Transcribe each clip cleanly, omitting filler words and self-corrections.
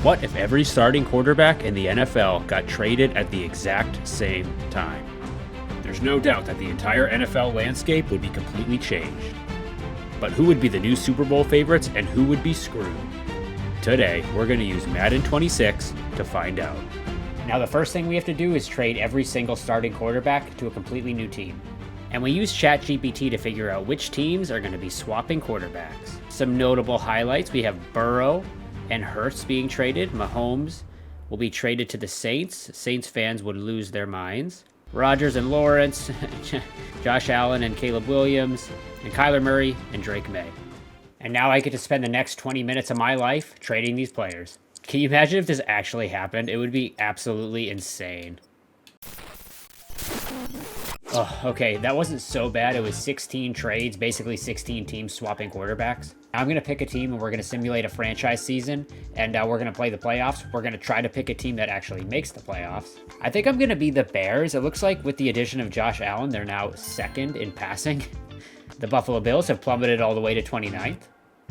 What if every starting quarterback in the NFL got traded at the exact same time? There's no doubt that the entire NFL landscape would be completely changed. But who would be the new Super Bowl favorites and who would be screwed? Today, we're going to use Madden 26 to find out. Now, the first thing we have to do is trade every single starting quarterback to a completely new team. And we use ChatGPT to figure out which teams are going to be swapping quarterbacks. Some notable highlights, we have Burrow and Hurts being traded. Mahomes will be traded to the Saints. Saints fans would lose their minds. Rodgers and Lawrence, Josh Allen and Caleb Williams, and Kyler Murray and Drake May. And now I get to spend the next 20 minutes of my life trading these players. Can you imagine if this actually happened? It would be absolutely insane. Oh, okay, that wasn't so bad. It was 16 trades, basically 16 teams swapping quarterbacks. Now I'm going to pick a team and we're going to simulate a franchise season, and we're going to play the playoffs. We're going to try to pick a team that actually makes the playoffs. I think I'm going to be the Bears. It looks like with the addition of Josh Allen, they're now second in passing. The Buffalo Bills have plummeted all the way to 29th.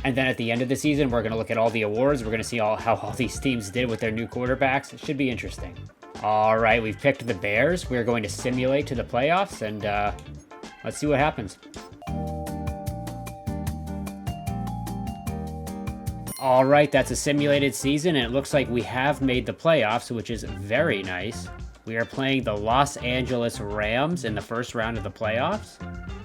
And then at the end of the season, we're going to look at all the awards. We're going to see how all these teams did with their new quarterbacks. It should be interesting. All right, we've picked the Bears. We're going to simulate to the playoffs, and let's see what happens. All right, that's a simulated season, and it looks like we have made the playoffs, which is very nice. We are playing the Los Angeles Rams in the first round of the playoffs.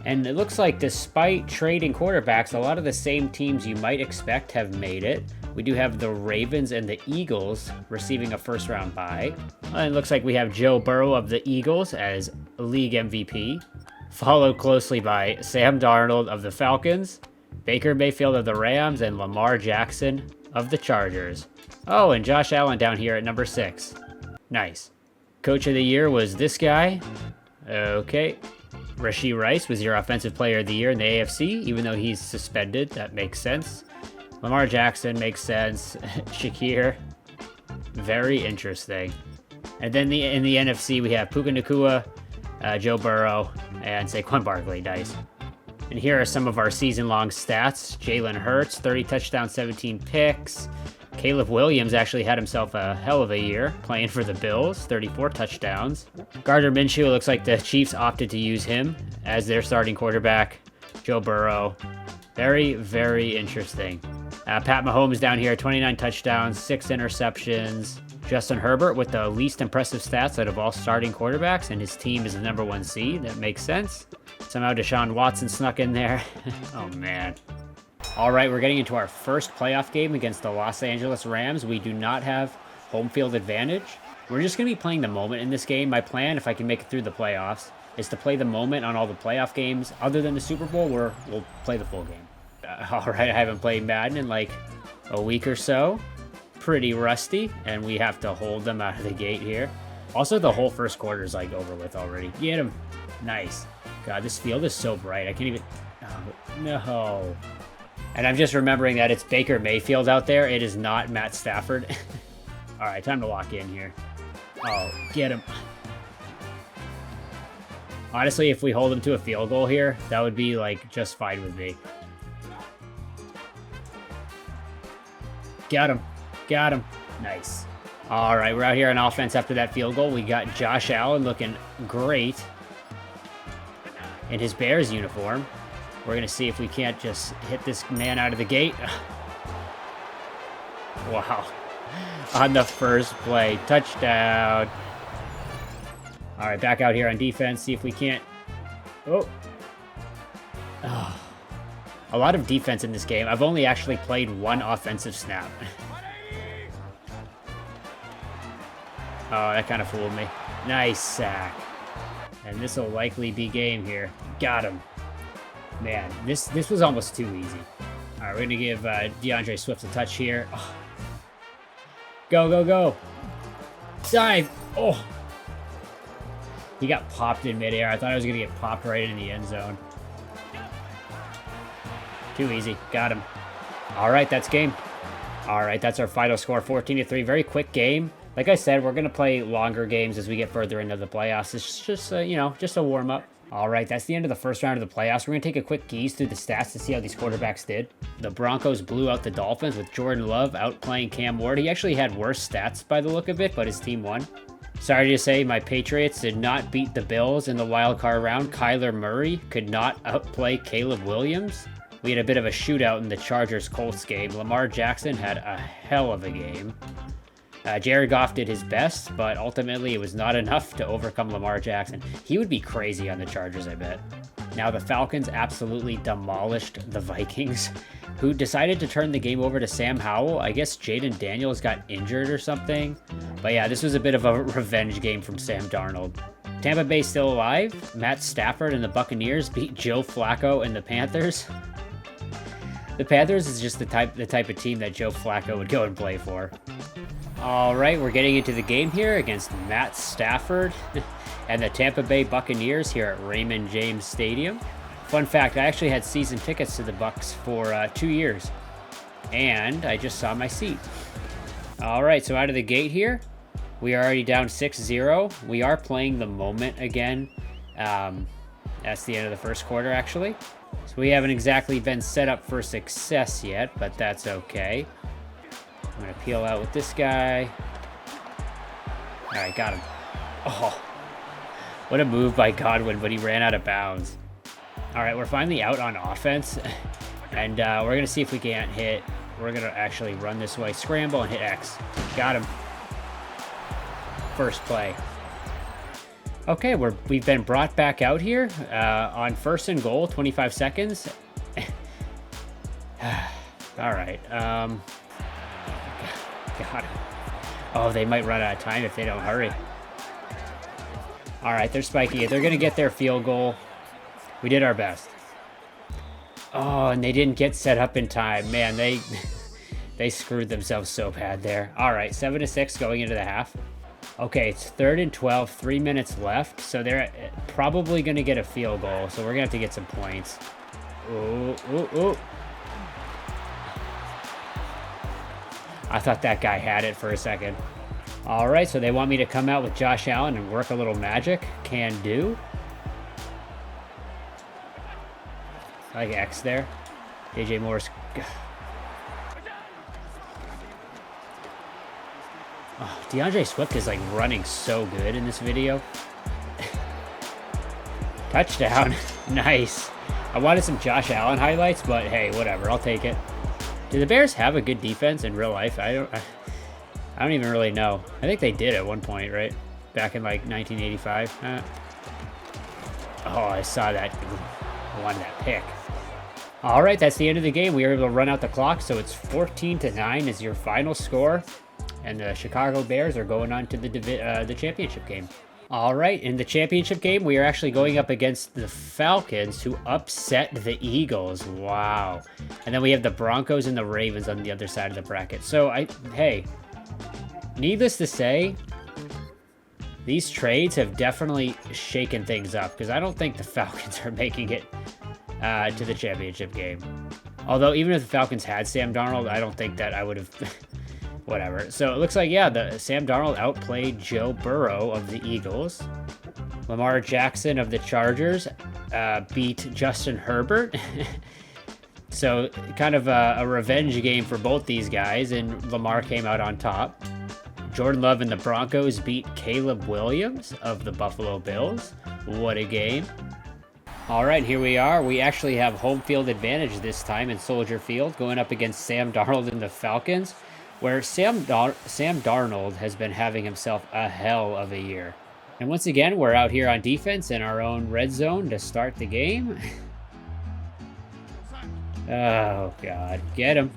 And it looks like despite trading quarterbacks, a lot of the same teams you might expect have made it. We do have the Ravens and the Eagles receiving a first round bye. And it looks like we have Joe Burrow of the Eagles as league MVP, followed closely by Sam Darnold of the Falcons, Baker Mayfield of the Rams, and Lamar Jackson of the Chargers. Oh, and Josh Allen down here at number 6. Nice. Coach of the year was this guy. Okay. Rashee Rice was your offensive player of the year in the AFC, even though he's suspended. That makes sense. Lamar Jackson makes sense. Shakir, very interesting. And then in the NFC, we have Puka Nacua, Joe Burrow, and Saquon Barkley. Nice. And here are some of our season-long stats. Jalen Hurts, 30 touchdowns, 17 picks. Caleb Williams actually had himself a hell of a year playing for the Bills, 34 touchdowns. Gardner Minshew, it looks like the Chiefs opted to use him as their starting quarterback. Joe Burrow, very, very interesting. Pat Mahomes down here, 29 touchdowns, 6 interceptions. Justin Herbert with the least impressive stats out of all starting quarterbacks, and his team is the number 1 seed. That makes sense. Somehow Deshaun Watson snuck in there. Oh, man. All right, we're getting into our first playoff game against the Los Angeles Rams. We do not have home field advantage. We're just going to be playing the moment in this game. My plan, if I can make it through the playoffs, is to play the moment on all the playoff games. Other than the Super Bowl, we'll play the full game. All right, I haven't played Madden in like a week or so. Pretty rusty, and we have to hold them out of the gate here. Also, the whole first quarter is like over with already. Get him. Nice. God, this field is so bright. I can't even... Oh, no. And I'm just remembering that it's Baker Mayfield out there. It is not Matt Stafford. All right, time to lock in here. Oh, get him. Honestly, if we hold him to a field goal here, that would be like just fine with me. Got him. Got him. Nice. All right, we're out here on offense after that field goal. We got Josh Allen looking great in his Bears uniform. We're going to see if we can't just hit this man out of the gate. Wow. On the first play. Touchdown. All right, back out here on defense. See if we can't... Oh. A lot of defense in this game. I've only actually played 1 offensive snap. Oh, that kind of fooled me. Nice sack. And this will likely be game here. Got him. Man, this was almost too easy. All right, we're going to give DeAndre Swift a touch here. Oh. Go, go, go. Dive. Oh. He got popped in midair. I thought I was going to get popped right in the end zone. Too easy. Got him. All right, that's game. All right, that's our final score, 14-3. Very quick game. Like I said, we're going to play longer games as we get further into the playoffs. It's just, just a warm-up. All right, that's the end of the first round of the playoffs. We're going to take a quick gaze through the stats to see how these quarterbacks did. The Broncos blew out the Dolphins with Jordan Love outplaying Cam Ward. He actually had worse stats by the look of it, but his team won. Sorry to say, my Patriots did not beat the Bills in the wild card round. Kyler Murray could not outplay Caleb Williams. We had a bit of a shootout in the Chargers-Colts game. Lamar Jackson had a hell of a game. Jared Goff did his best, but ultimately it was not enough to overcome Lamar Jackson. He would be crazy on the Chargers, I bet. Now the Falcons absolutely demolished the Vikings, who decided to turn the game over to Sam Howell. I guess Jaden Daniels got injured or something. But yeah, this was a bit of a revenge game from Sam Darnold. Tampa Bay still alive. Matt Stafford and the Buccaneers beat Joe Flacco and the Panthers. The Panthers is just the type of team that Joe Flacco would go and play for. All right, we're getting into the game here against Matt Stafford and the Tampa Bay Buccaneers here at Raymond James Stadium. Fun fact, I actually had season tickets to the Bucs for 2 years, and I just saw my seat. All right, so out of the gate here, we are already down 6-0. We are playing the moment again. That's the end of the first quarter, actually. So we haven't exactly been set up for success yet, but that's okay. I'm going to peel out with this guy. All right, got him. Oh, what a move by Godwin, but he ran out of bounds. All right, we're finally out on offense, and we're going to see if we can't hit. We're going to actually run this way, scramble, and hit X. Got him. First play. Okay, we've been brought back out here on 1st and goal, 25 seconds. All right. God. Oh, they might run out of time if they don't hurry. All right, they're spiky. They're going to get their field goal. We did our best. Oh, and they didn't get set up in time. Man, they screwed themselves so bad there. All right, 7-6 going into the half. Okay, it's 3rd and 12, 3 minutes left. So they're probably going to get a field goal. So we're going to have to get some points. Ooh, ooh, ooh. I thought that guy had it for a second. All right, so they want me to come out with Josh Allen and work a little magic. Can do. I like X there. DJ Moore's... Oh, DeAndre Swift is like running so good in this video. Touchdown. Nice. I wanted some Josh Allen highlights, but hey, whatever. I'll take it. Do the Bears have a good defense in real life? I don't even really know. I think they did at one point, right? Back in like 1985. Oh, I saw that. I wanted that pick. All right, that's the end of the game. We were able to run out the clock, so it's 14-9 is your final score. And the Chicago Bears are going on to the championship game. All right, in the championship game, we are actually going up against the Falcons, who upset the Eagles. Wow. And then we have the Broncos and the Ravens on the other side of the bracket. So, hey, needless to say, these trades have definitely shaken things up, because I don't think the Falcons are making it to the championship game. Although, even if the Falcons had Sam Darnold, I don't think that I would have... Whatever. So it looks like, yeah, the Sam Darnold outplayed Joe Burrow of the Eagles. Lamar Jackson of the Chargers beat Justin Herbert. So kind of a revenge game for both these guys, and Lamar came out on top. Jordan Love and the Broncos beat Caleb Williams of the Buffalo Bills. What a game. All right, here we are. We actually have home field advantage this time in Soldier Field, going up against Sam Darnold and the Falcons, where Sam Darnold has been having himself a hell of a year. And once again, we're out here on defense in our own red zone to start the game. Oh, God. Get him.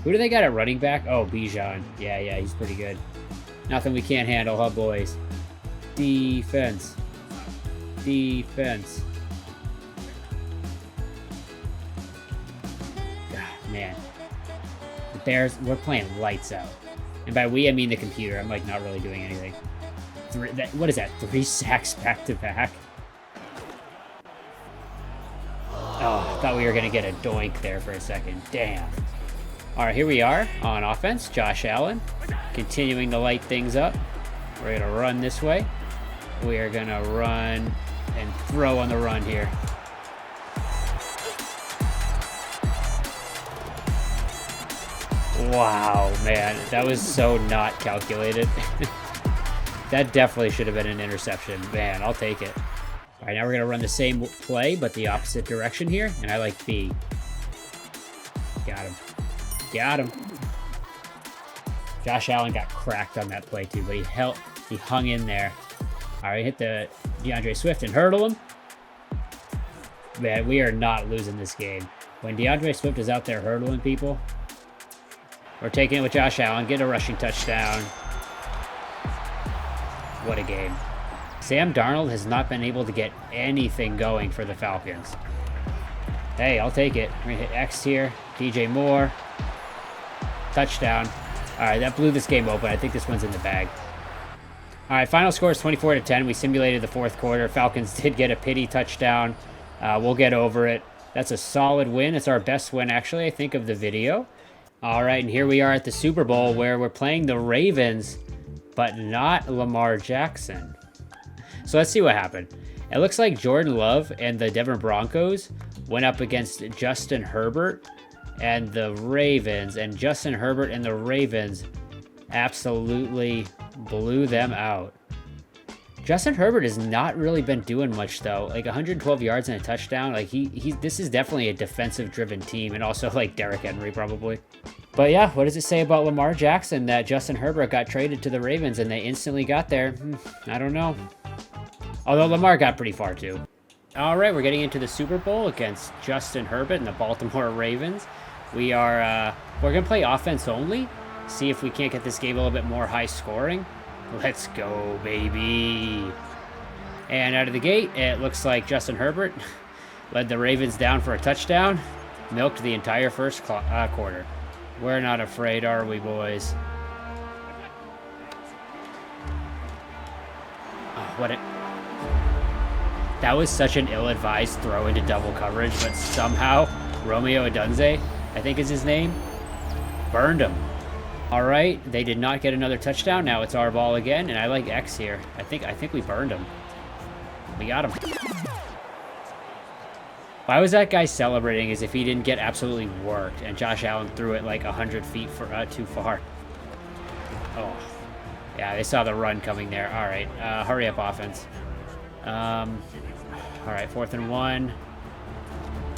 Who do they got at running back? Oh, Bijan. Yeah, he's pretty good. Nothing we can't handle, huh, boys? Defense. Defense. God, man. Bears, we're playing lights out. And by we, I mean the computer. I'm like not really doing anything. What is that? 3 sacks back to back? Oh, I thought we were going to get a doink there for a second. Damn. All right, here we are on offense. Josh Allen continuing to light things up. We're going to run this way. We are going to run and throw on the run here. Wow, man, that was so not calculated. That definitely should have been an interception. Man, I'll take it. All right, now we're going to run the same play, but the opposite direction here, and I like B. Got him. Got him. Josh Allen got cracked on that play, too, but he hung in there. All right, hit the DeAndre Swift and hurdle him. Man, we are not losing this game. When DeAndre Swift is out there hurdling people, we're taking it with Josh Allen, get a rushing touchdown. What a game. Sam Darnold has not been able to get anything going for the Falcons. Hey, I'll take it. We're going to hit X here. DJ Moore. Touchdown. All right, that blew this game open. I think this one's in the bag. All right, final score is 24-10. We simulated the fourth quarter. Falcons did get a pity touchdown. We'll get over it. That's a solid win. It's our best win, actually, I think, of the video. All right, and here we are at the Super Bowl where we're playing the Ravens, but not Lamar Jackson. So let's see what happened. It looks like Jordan Love and the Denver Broncos went up against Justin Herbert and the Ravens, and Justin Herbert and the Ravens absolutely blew them out. Justin Herbert has not really been doing much, though. Like 112 yards and a touchdown. Like this is definitely a defensive-driven team, and also like Derrick Henry probably. But yeah, what does it say about Lamar Jackson that Justin Herbert got traded to the Ravens and they instantly got there? I don't know. Although Lamar got pretty far too. All right, we're getting into the Super Bowl against Justin Herbert and the Baltimore Ravens. We're gonna play offense only. See if we can't get this game a little bit more high scoring. Let's go, baby. And out of the gate, it looks like Justin Herbert led the Ravens down for a touchdown. Milked the entire first quarter. We're not afraid, are we, boys? Oh, that was such an ill-advised throw into double coverage, but somehow Romeo Odunze, I think is his name, burned him. All right, they did not get another touchdown. Now it's our ball again, and I like X here. I think we burned him. We got him. Why was that guy celebrating as if he didn't get absolutely worked, and Josh Allen threw it like 100 feet too far? Oh, yeah, they saw the run coming there. All right, hurry up, offense. All right, 4th and 1.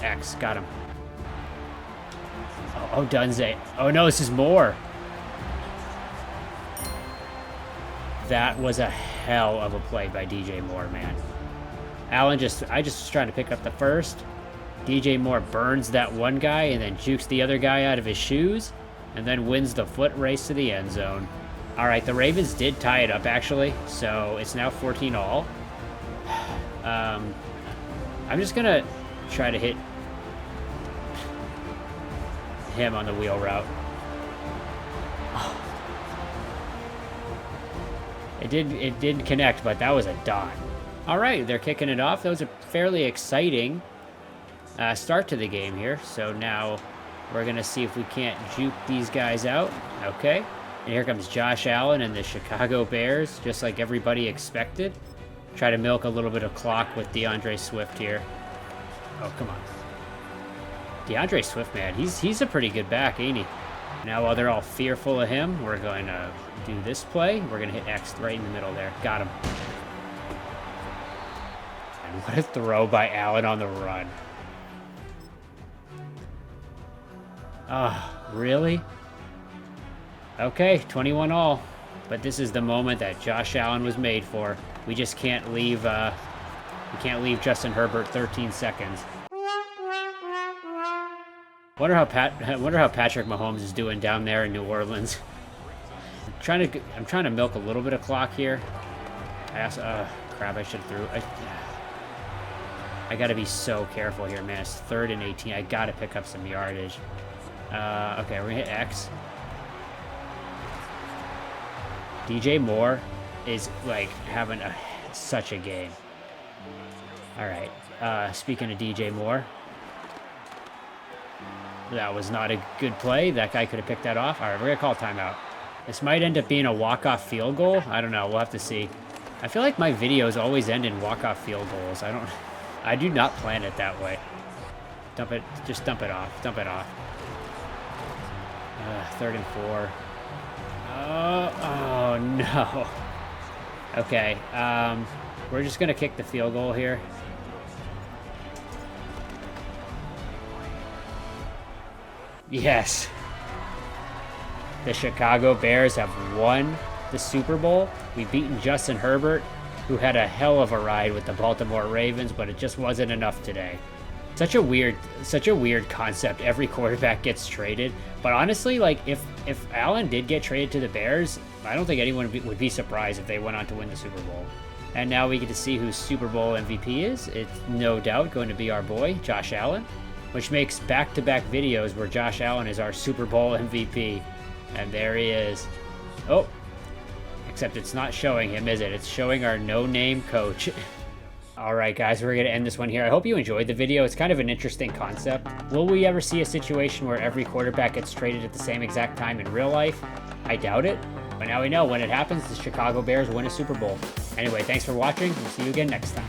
X, got him. Oh, Dunze. Oh no, this is Moore. That was a hell of a play by DJ Moore, man. I just was trying to pick up the first. DJ Moore burns that one guy and then jukes the other guy out of his shoes and then wins the foot race to the end zone. All right, the Ravens did tie it up, actually, so it's now 14-all. I'm just going to try to hit him on the wheel route. It did connect, but that was a dot. All right, they're kicking it off. That was a fairly exciting start to the game here. So now we're going to see if we can't juke these guys out. Okay. And here comes Josh Allen and the Chicago Bears, just like everybody expected. Try to milk a little bit of clock with DeAndre Swift here. Oh, come on. DeAndre Swift, man, he's a pretty good back, ain't he? Now, while they're all fearful of him, we're going to do this play. We're going to hit X right in the middle there. Got him. And what a throw by Allen on the run. Oh, really? Okay, 21-all. But this is the moment that Josh Allen was made for. We just can't leave. We can't leave Justin Herbert 13 seconds. Wonder how Patrick Mahomes is doing down there in New Orleans. I'm trying to milk a little bit of clock here. Crap! I should have threw. I got to be so careful here, man. It's 3rd and 18. I got to pick up some yardage. Okay, we're gonna hit X. DJ Moore is like having such a game. All right. Speaking of DJ Moore. That was not a good play. That guy could have picked that off. All right, we're going to call timeout. This might end up being a walk-off field goal. I don't know. We'll have to see. I feel like my videos always end in walk-off field goals. I do not plan it that way. Just dump it off. Dump it off. 3rd and 4. Oh no. Okay, we're just gonna kick the field goal here. Yes. The Chicago Bears have won the Super Bowl. We've beaten Justin Herbert, who had a hell of a ride with the Baltimore Ravens, but it just wasn't enough today. Such a weird concept. Every quarterback gets traded, but honestly, like if Allen did get traded to the Bears, I don't think anyone would be surprised if they went on to win the Super Bowl. And now we get to see who Super Bowl MVP is. It's no doubt going to be our boy Josh Allen, which makes back-to-back videos where Josh Allen is our Super Bowl MVP. And there he is. Oh, except it's not showing him, is it? It's showing our no-name coach. All right, guys, we're going to end this one here. I hope you enjoyed the video. It's kind of an interesting concept. Will we ever see a situation where every quarterback gets traded at the same exact time in real life? I doubt it. But now we know when it happens, the Chicago Bears win a Super Bowl. Anyway, thanks for watching. We'll see you again next time.